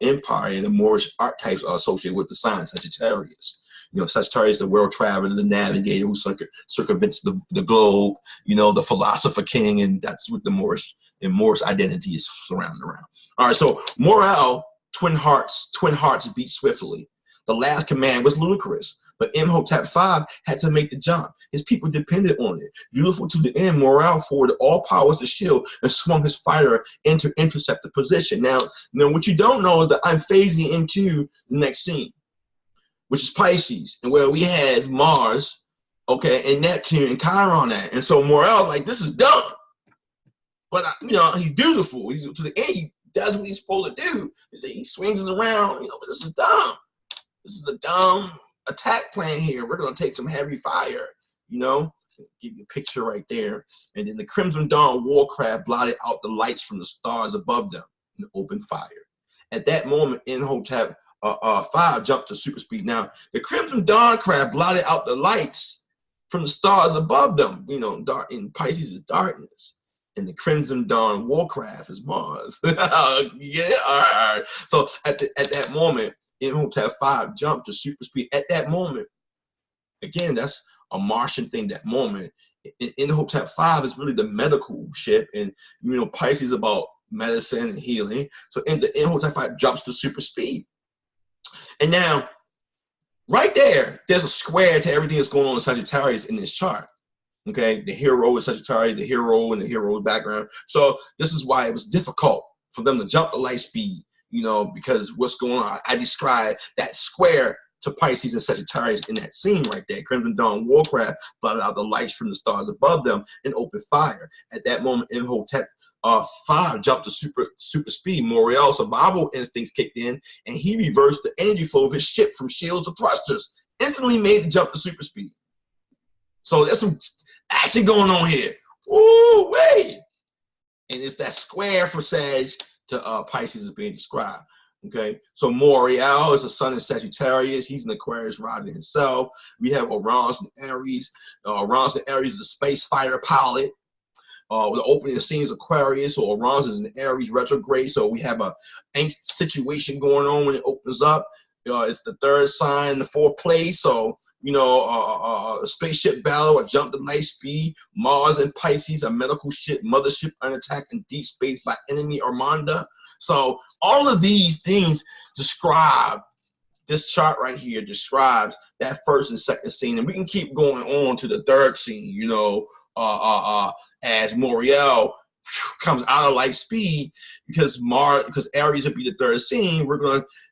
empire and the Moorish archetypes are associated with the sign Sagittarius. You know, Sagittarius, the world traveler, the navigator who circumvents the globe, you know, the philosopher king, and that's what the Moorish identity is surrounded around. All right, so morale, twin hearts beat swiftly. The last command was ludicrous, but Imhotep V had to make the jump. His people depended on it. Beautiful to the end, morale forwarded all powers to shield and swung his fire into intercept the position. Now, what you don't know is that I'm phasing into the next scene, which is Pisces, and where we have Mars, okay, and Neptune and Chiron at. And so Morel, like, this is dumb. But, you know, he's beautiful. He's, to the end, he does what he's supposed to do. He swings it around, you know, but this is dumb. This is a dumb attack plan here. We're going to take some heavy fire, you know. Give you a picture right there. And then the Crimson Dawn warcraft blotted out the lights from the stars above them and opened fire. At that moment, Imhotep 5 jumped to super speed. Now, the Crimson Dawn craft blotted out the lights from the stars above them. You know, dark in Pisces is darkness, and the Crimson Dawn warcraft is Mars. Yeah, all right. So at that moment, Imhotep 5 jumped to super speed. At that moment, again, that's a Martian thing. That moment, Imhotep 5 is really the medical ship, and you know, Pisces is about medicine and healing. So in the Imhotep 5 jumps to super speed. And now, right there's a square to everything that's going on in Sagittarius in this chart. Okay, the hero is Sagittarius, the hero and the hero's background. So this is why it was difficult for them to jump the light speed, you know, because what's going on. I described that square to Pisces and Sagittarius in that scene right there. Crimson Dawn warcraft blotted out the lights from the stars above them and opened fire. At that moment, Imhotep 5 jumped to super speed. Morel's survival instincts kicked in, and he reversed the energy flow of his ship from shields to thrusters. Instantly made the jump to super speed. So there's some action going on here. Ooh, wait! And it's that square for Sag to Pisces is being described. Okay, so Moriel is a sun in Sagittarius. He's an Aquarius rising himself. We have Uranus and Aries. Uranus and Aries is a space fighter pilot. The opening of scenes Aquarius, or Uranus is an Aries retrograde, so we have a angst situation going on when it opens up. It's the third sign, the fourth place, so you know, a spaceship battle, a jump to light speed, Mars and Pisces, a medical ship, mothership under attack in deep space by enemy Armada. So all of these things describe this chart right here, describes that first and second scene, and we can keep going on to the third scene, you know. As Moriel comes out of light speed, because Aries will be the third scene,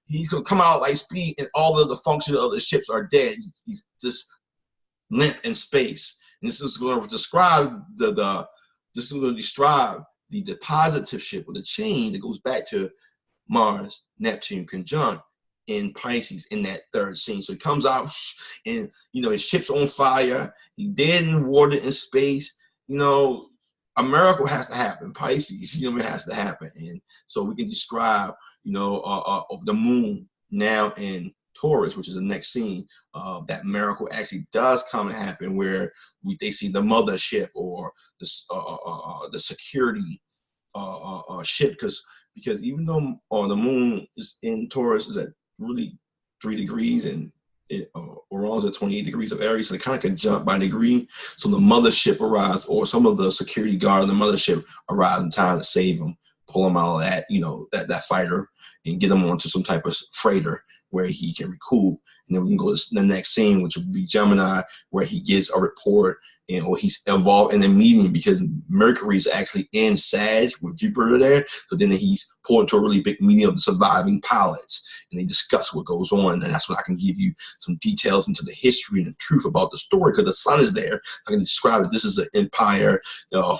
he's gonna come out of light speed, and all of the functions of the ships are dead. He's just limp in space. And this is going to describe the positive ship with the chain that goes back to Mars, Neptune conjunct in Pisces in that third scene. So he comes out and, you know, his ship's on fire. He dead in water in space. You know, a miracle has to happen. Pisces, you know, it has to happen. And so we can describe, you know, the moon now in Taurus, which is the next scene. That miracle actually does come and happen, where they see the mothership or the security ship, because even though the moon is in Taurus is at really 3 degrees, and Uranus at 28 degrees of Aries, so they kind of can jump by degree. So the mothership arrives, or some of the security guard of the mothership arrives in time to save them, pull them out of that, you know, that fighter, and get them onto some type of freighter where he can recoup. And then we can go to the next scene, which would be Gemini, where he gives a report, or he's involved in a meeting, because Mercury's actually in Sag with Jupiter there. So then he's pulled into a really big meeting of the surviving pilots, and they discuss what goes on. And that's when I can give you some details into the history and the truth about the story, because the sun is there. I can describe it. This is an empire, a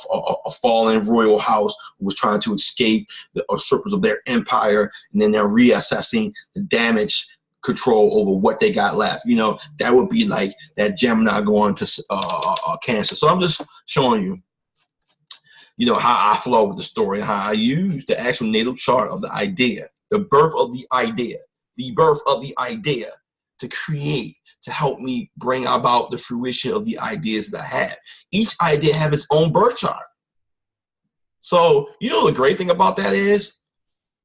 fallen royal house who was trying to escape the usurpers of their empire, and then they're reassessing the damage control over what they got left. You know, that would be like that Gemini going to Cancer. So I'm just showing you, you know, how I flow with the story, how I use the actual natal chart of the idea, the birth of the idea to create, to help me bring about the fruition of the ideas that I have. Each idea have its own birth chart. So, you know, the great thing about that is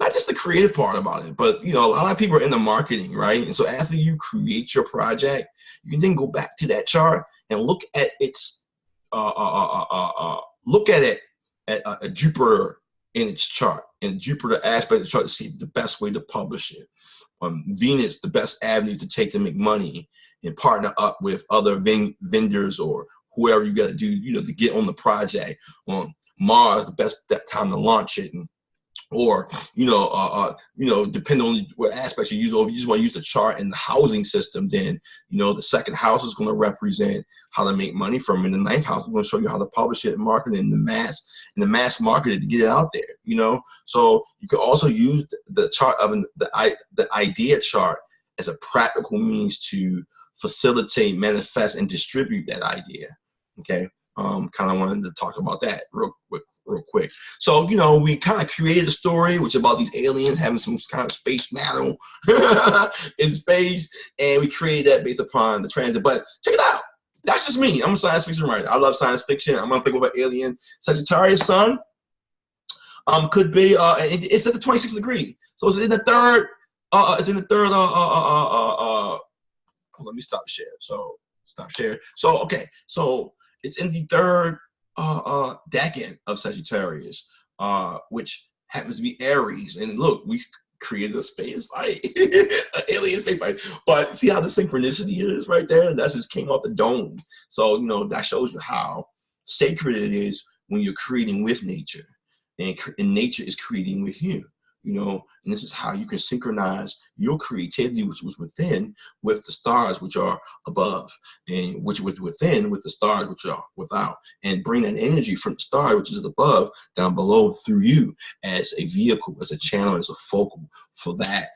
not just the creative part about it, but, you know, a lot of people are in the marketing, right? And so after you create your project, you can then go back to that chart and look at its, look at it at a Jupiter in its chart, and Jupiter aspect of the chart to see the best way to publish it. Venus, the best avenue to take to make money and partner up with other vendors or whoever you got to do, you know, to get on the project. On Mars, the best time to launch it, and or you know, depending on what aspects you use. Or if you just want to use the chart and the housing system, then you know the second house is going to represent how to make money from it, and the ninth house is going to show you how to publish it and market it in the mass market it to get it out there. You know, so you could also use the chart of the idea chart as a practical means to facilitate, manifest, and distribute that idea. Okay. Kind of wanted to talk about that real quick. So, you know, we kind of created a story which about these aliens having some kind of space battle in space, and we created that based upon the transit. But check it out. That's just me. I'm a science fiction writer. I love science fiction. I'm gonna think about alien. Sagittarius sun could be it's at the 26th degree. So it's in the third let me stop share. So stop share. So okay, so it's in the third decan of Sagittarius, which happens to be Aries. And look, we created a space fight, an alien space fight. But see how the synchronicity is right there? That just came off the dome. So, you know, that shows you how sacred it is when you're creating with nature, and nature is creating with you. You know, and this is how you can synchronize your creativity, which was within, with the stars, which are above, and which was within, with the stars, which are without, and bring that energy from the star, which is above, down below through you as a vehicle, as a channel, as a focal for that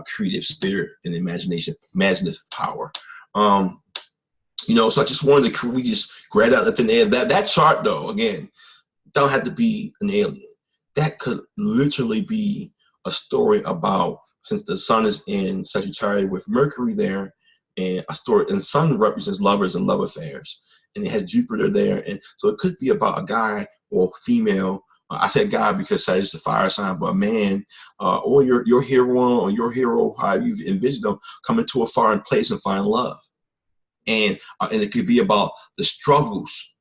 creative spirit and imagination, imaginative power. You know, so I just wanted to, we just grab out at the end. That chart, though, again, don't have to be an alien. That could literally be a story about, since the sun is in Sagittarius with Mercury there, and a story, and the sun represents lovers and love affairs, and it has Jupiter there, and so it could be about a guy or female. I said guy because Sagittarius is a fire sign, but a man or your hero or your hero, how you've envisioned them, coming to a foreign place and find love, and it could be about the struggles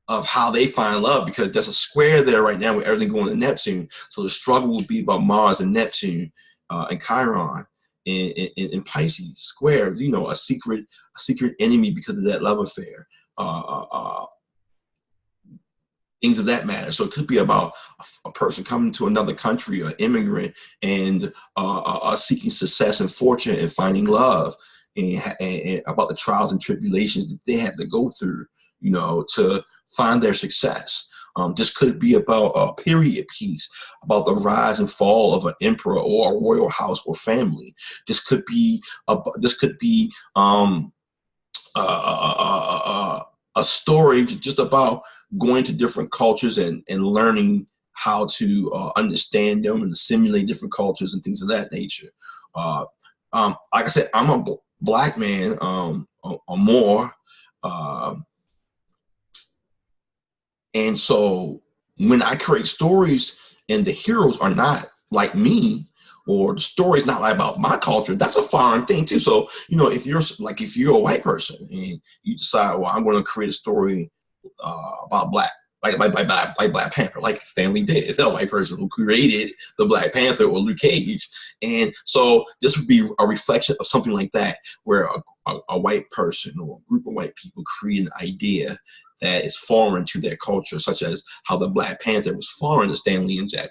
of how they find love, because there's a square there right now with everything going to Neptune. So the struggle will be about Mars and Neptune and Chiron in Pisces square, you know, a secret enemy because of that love affair, things of that matter. So it could be about a person coming to another country, an immigrant, and seeking success and fortune and finding love, and about the trials and tribulations that they have to go through, you know, to find their success. This could be about a period piece about the rise and fall of an emperor or a royal house or family. This could be a story just about going to different cultures and learning how to understand them and assimilate different cultures and things of that nature. Like I said, I'm a black man or more. And so when I create stories and the heroes are not like me, or the story's not like about my culture, that's a foreign thing too. So, you know, if you're a white person and you decide, well, I'm going to create a story about black, like Black Panther, like Stanley did. It's a white person who created the Black Panther or Luke Cage. And so this would be a reflection of something like that, where a white person or a group of white people create an idea that is foreign to their culture, such as how the Black Panther was foreign to Stanley and Jack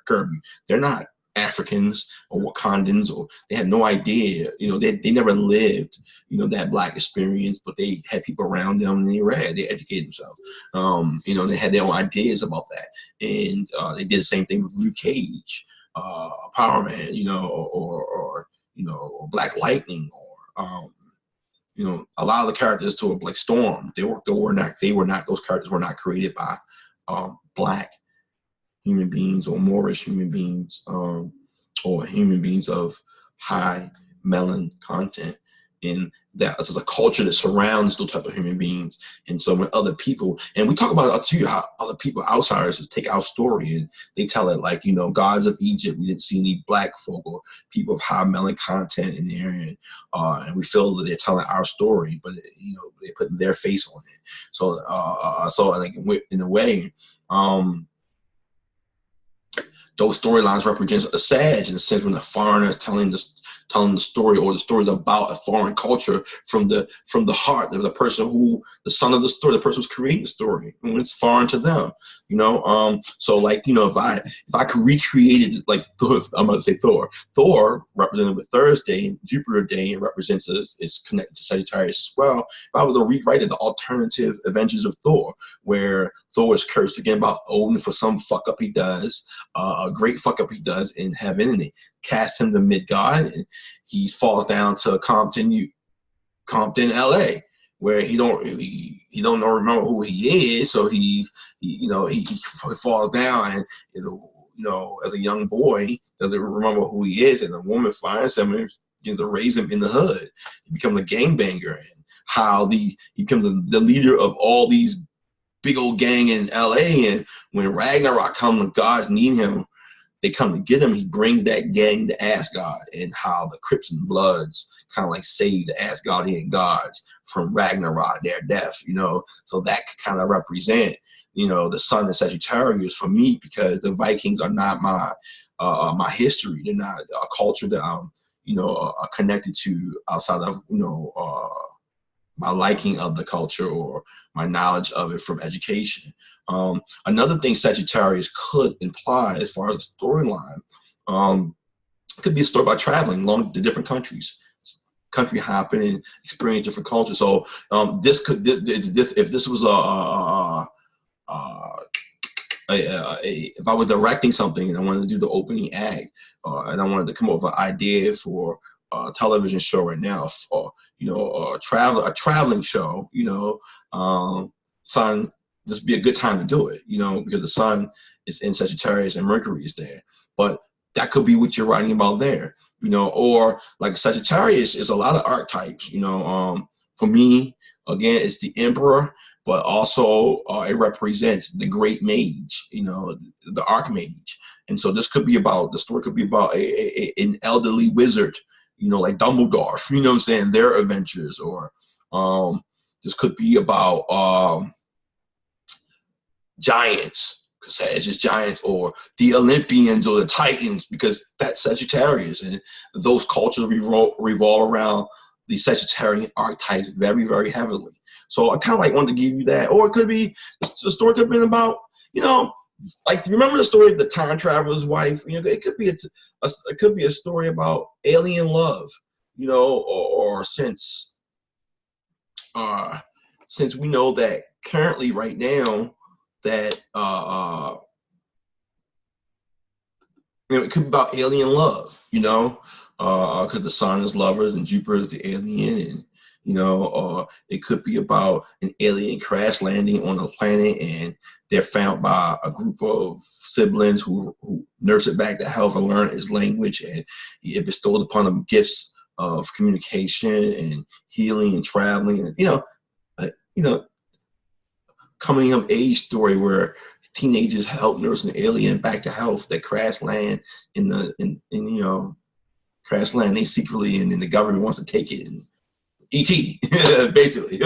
Kirby. They're not Africans or Wakandans, or they have no idea, you know, they never lived, you know, that black experience, but they had people around them and they educated themselves. You know, they had their own ideas about that. And they did the same thing with Luke Cage, Power Man, you know, or or black lightning, or a lot of the characters to like Storm. Those characters were not created by black human beings or Moorish human beings, or human beings of high melanin content. And that is a culture that surrounds those type of human beings. And so when other people, and we talk about too, how other people, outsiders, just take our story and they tell it like, gods of Egypt, we didn't see any black folk or people of high melanin content in there, and we feel that they're telling our story, but they put their face on it. So I think in a way, those storylines represent a Sag in a sense, when the foreigner is telling the story, or the story is about a foreign culture from the heart of the person the son of the story, the person who's creating the story, when it's foreign to them. So like, if I could recreate it like Thor, I'm going to say Thor represented with Thursday, Jupiter Day, and represents is connected to Sagittarius as well. If I was to rewrite it, the alternative adventures of Thor, where Thor is cursed again by Odin for some fuck up he does, a great fuck up he does in heaven, and it casts him to Midgard, and he falls down to Compton, LA, where he don't remember who he is. So he falls down, and as a young boy doesn't remember who he is, and a woman finds him and begins to raise him in the hood. He becomes a gangbanger, and how he becomes the leader of all these big old gang in LA. And when Ragnarok comes, the gods need him, they come to get him, he brings that gang to Asgard, and how the Crips and Bloods kind of like save the Asgardian gods from Ragnarok, their death, So that could kind of represent, the sun of Sagittarius for me, because the Vikings are not my history. They're not a culture that I'm, connected to outside of, my liking of the culture or my knowledge of it from education. Another thing Sagittarius could imply as far as the storyline, could be a story about traveling along the different countries, country hopping and experience different cultures. So if this was if I was directing something and I wanted to do the opening act, and I wanted to come up with an idea for a television show right now, or a traveling show, sun, this would be a good time to do it, because the sun is in Sagittarius and Mercury is there. But that could be what you're writing about there, or like Sagittarius is a lot of archetypes, for me, again, it's the Emperor, but also it represents the great mage, the archmage. And so this could be about, the story could be about an elderly wizard, like Dumbledore, what I'm saying, their adventures. Or this could be about giants, because Sag is giants, or the Olympians or the Titans, because that's Sagittarius, and those cultures revolve around the Sagittarian archetypes very, very heavily. So I kind of like wanted to give you that. Or it could be, the story could have been about, like, remember the story of the time traveler's wife? It could be a story about alien love, or since we know that currently right now that it could be about alien love, because the sun is lovers and Jupiter is the alien, and it could be about an alien crash landing on a planet, and they're found by a group of siblings who nurse it back to health and learn its language, and it bestowed upon them gifts of communication and healing and traveling, and coming of age story where teenagers help nurse an alien back to health that crash land crash land they secretly, and then the government wants to take it, and E.T. basically.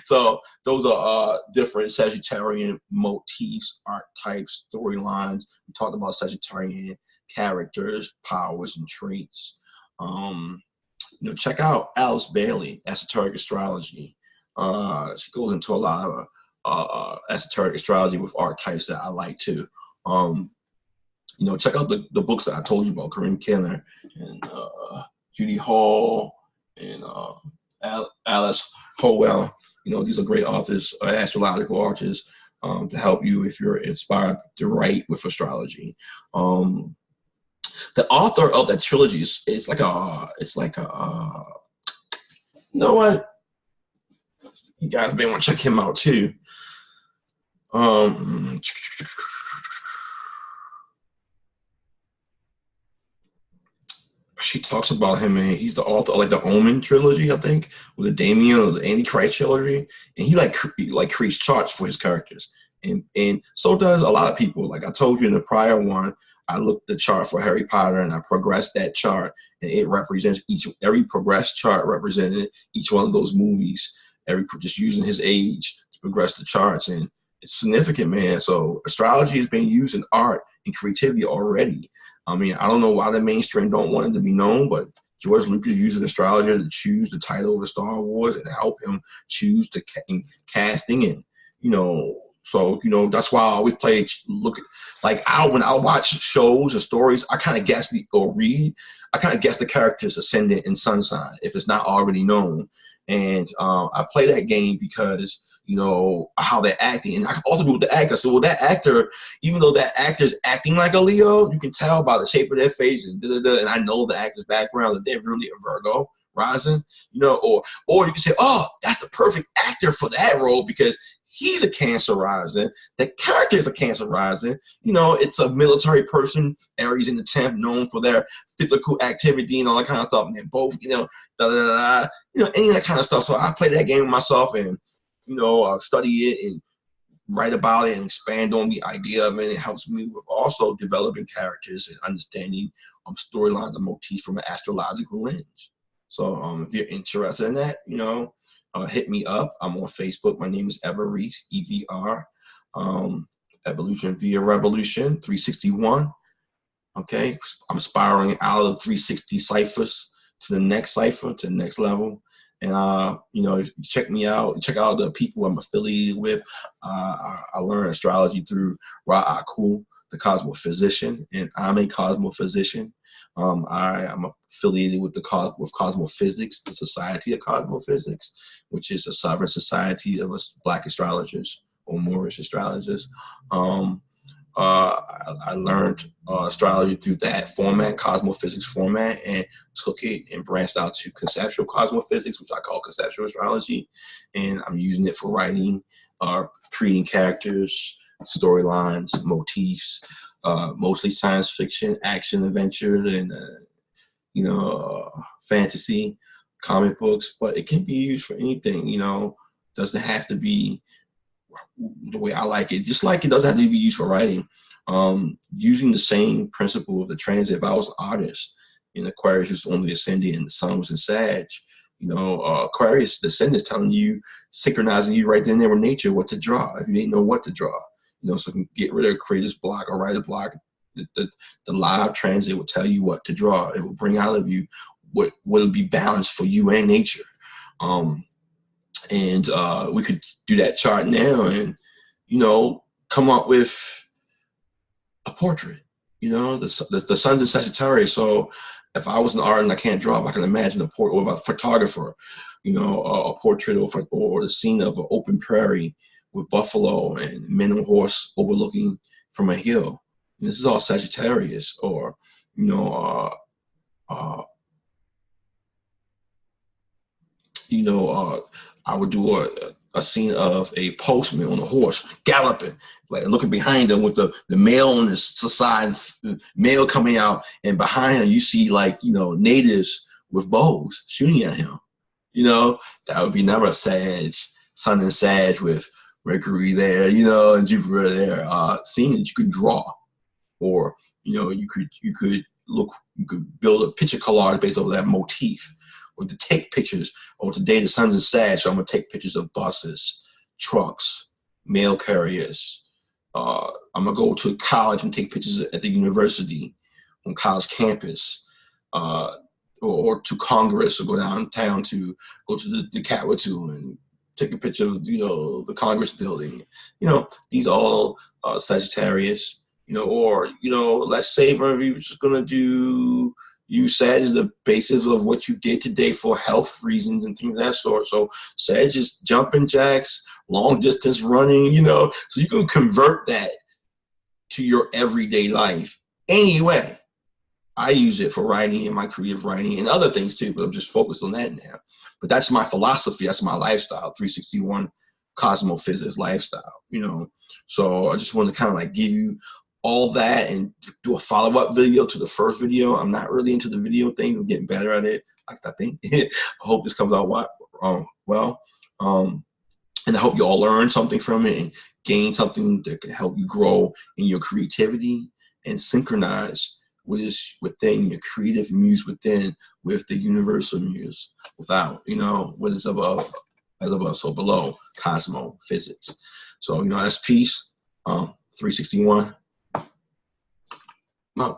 So those are different Sagittarian motifs, archetypes, storylines. We talked about Sagittarian characters, powers, and traits. Check out Alice Bailey, Esoteric Astrology. She goes into a lot of esoteric astrology with archetypes that I like too. Check out the books that I told you about, Corinne Kenner and Judy Hall and Alice Howell. These are great authors, astrological authors, to help you if you're inspired to write with astrology. The author of that trilogy is, it's like you know what? You guys may want to check him out too. She talks about him, and he's the author of like the Omen trilogy, I think, with the Damien or the Antichrist trilogy, and he like creates charts for his characters, and so does a lot of people. Like I told you in the prior one, I looked the chart for Harry Potter, and I progressed that chart, and it represents every progressed chart represented each one of those movies. Just using his age to progress the charts, and it's significant, man. So astrology is being used in art and creativity already. I mean, I don't know why the mainstream don't want it to be known, but George Lucas used an astrologer to choose the title of the Star Wars and help him choose the casting, and so that's why I always when I watch shows or stories, I kind of guess I kind of guess the character's ascendant and sun sign if it's not already known, and I play that game because how they're acting, and I can also do with the actor. So with that actor, even though that actor's acting like a Leo, you can tell by the shape of their face and and I know the actor's background that they're really a Virgo rising, or you can say, oh, that's the perfect actor for that role because he's a Cancer rising. The character is a Cancer rising. It's a military person, Aries in the 10th, known for their physical activity and all that kind of stuff. And they're both, any of that kind of stuff. So I play that game with myself and study it and write about it and expand on the idea of it. It helps me with also developing characters and understanding storylines and motifs from an astrological lens. So if you're interested in that, hit me up. I'm on Facebook. My name is Everreese, EVR, Evolution via Revolution 361. Okay, I'm spiraling out of 360 ciphers to the next cipher, to the next level. And check me out. Check out the people I'm affiliated with. I learned astrology through Ra Akul, the cosmophysician, and I'm a cosmophysician. I am affiliated with with Cosmophysics, the Society of Cosmophysics, which is a sovereign society of us Black astrologers or Moorish astrologers. I learned astrology through that format, cosmophysics format, and took it and branched out to conceptual cosmophysics, which I call conceptual astrology. And I'm using it for writing, creating characters, storylines, motifs, mostly science fiction, action, adventure, and fantasy, comic books. But it can be used for anything. Doesn't have to be the way I like it. Just like it doesn't have to be used for writing. Using the same principle of the transit. If I was an artist in Aquarius was on the ascendant and the sun was in Sag, Aquarius, the ascendant is telling you, synchronizing you right then and there with nature what to draw if you didn't know what to draw. So you can get rid of creator's block or writer's block. The live transit will tell you what to draw. It will bring out of you what will be balanced for you and nature. And we could do that chart now and, come up with a portrait. The sun's in Sagittarius. So if I was an artist and I can't draw, I can imagine a portrait, or a photographer, a portrait or the scene of an open prairie with buffalo and men on horse overlooking from a hill. And this is all Sagittarius. Or, I would do a scene of a postman on a horse galloping, like looking behind him with the mail on his side, mail coming out, and behind him you see natives with bows shooting at him. That would be another Sag, sun and Sag with Mercury there, and Jupiter there, scene that you could draw, or you could build a picture collage based off that motif. Or to take pictures, or today the sun's in Sag, so I'm gonna take pictures of buses, trucks, mail carriers. I'm gonna go to college and take pictures at the university, on college campus, or to Congress, or go downtown to go to the Capitol and take a picture of the Congress building. These are all Sagittarius. Or let's say if you're just gonna use Sag as the basis of what you did today for health reasons and things of that sort. So Sag is jumping jacks, long distance running, so you can convert that to your everyday life anyway. I use it for writing and my creative writing and other things too, but I'm just focused on that now. But that's my philosophy. That's my lifestyle, 361 cosmophysics lifestyle, you know. So I just wanted to kind of like give you all that and do a follow-up video to the first video. I'm not really into the video thing. I'm getting better at it, I think. I hope this comes out well. And I hope you all learn something from it and gain something that can help you grow in your creativity and synchronize what is within your creative muse within with the universal muse without, you know, what is above, as above, so below, cosmophysics. So, you know, that's peace. 361. No.